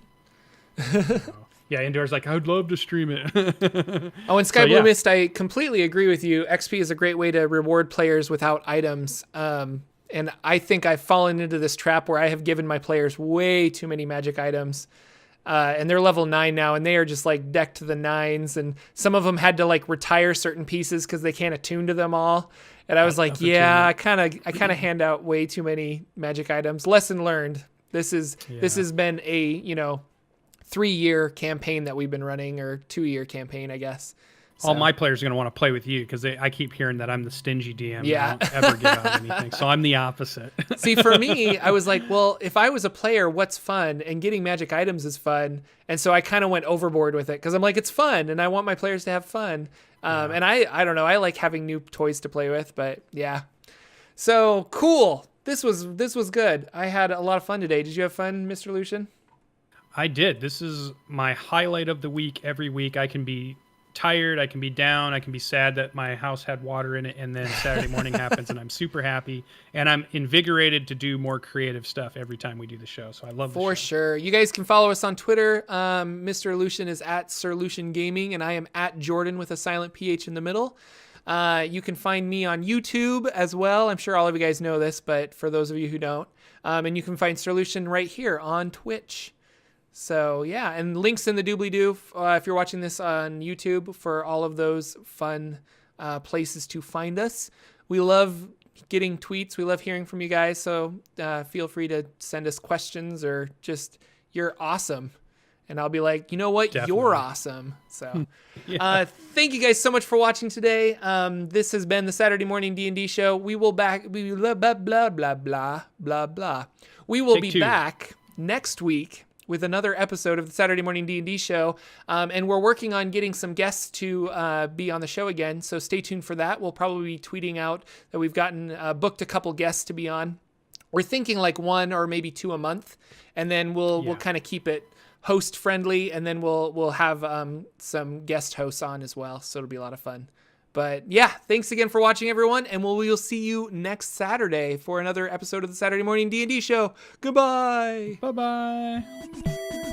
Yeah, Indoor's like, I would love to stream it. Oh, and Sky Blue Mist, I completely agree with you. XP is a great way to reward players without items. And I think I've fallen into this trap where I have given my players way too many magic items. And they're level 9 now, and they are just like decked to the nines. And some of them had to like retire certain pieces because they can't attune to them all. And I was like, I kind of hand out way too many magic items. Lesson learned. This has been a 3-year campaign that we've been running, or 2-year campaign, I guess. So. All my players are going to want to play with you because I keep hearing that I'm the stingy DM. Yeah. I don't ever give out anything. So I'm the opposite. See, for me, I was like, well, if I was a player, what's fun? And getting magic items is fun. And so I kind of went overboard with it because I'm like, it's fun. And I want my players to have fun. And I don't know. I like having new toys to play with. But yeah. So cool. This was good. I had a lot of fun today. Did you have fun, Mr. Lucian? I did. This is my highlight of the week every week. I can be tired, I can be down, I can be sad that my house had water in it, and then Saturday morning happens and I'm super happy, and I'm invigorated to do more creative stuff every time we do the show. So I love the show. For sure. You guys can follow us on Twitter. Mr. Lucian is at Sir Lucian Gaming, and I am at Jordan with a silent PH in the middle. You can find me on YouTube as well. I'm sure all of you guys know this, but for those of you who don't, and you can find Sir Lucian right here on Twitch. So yeah, and links in the doobly-doo if you're watching this on YouTube for all of those fun places to find us. We love getting tweets. We love hearing from you guys. So feel free to send us questions or just, you're awesome. And I'll be like, you know what? Definitely. You're awesome. So thank you guys so much for watching today. This has been the Saturday Morning D&D show. We will blah, blah, blah, blah, blah, blah, blah. We will be back next week with another episode of the Saturday Morning D&D show. And we're working on getting some guests to be on the show again. So stay tuned for that. We'll probably be tweeting out that we've booked a couple guests to be on. We're thinking like 1 or maybe 2 a month. And then we'll kind of keep it host friendly. And then we'll have some guest hosts on as well. So it'll be a lot of fun. But yeah, thanks again for watching, everyone. And we'll see you next Saturday for another episode of the Saturday Morning D&D show. Goodbye. Bye-bye.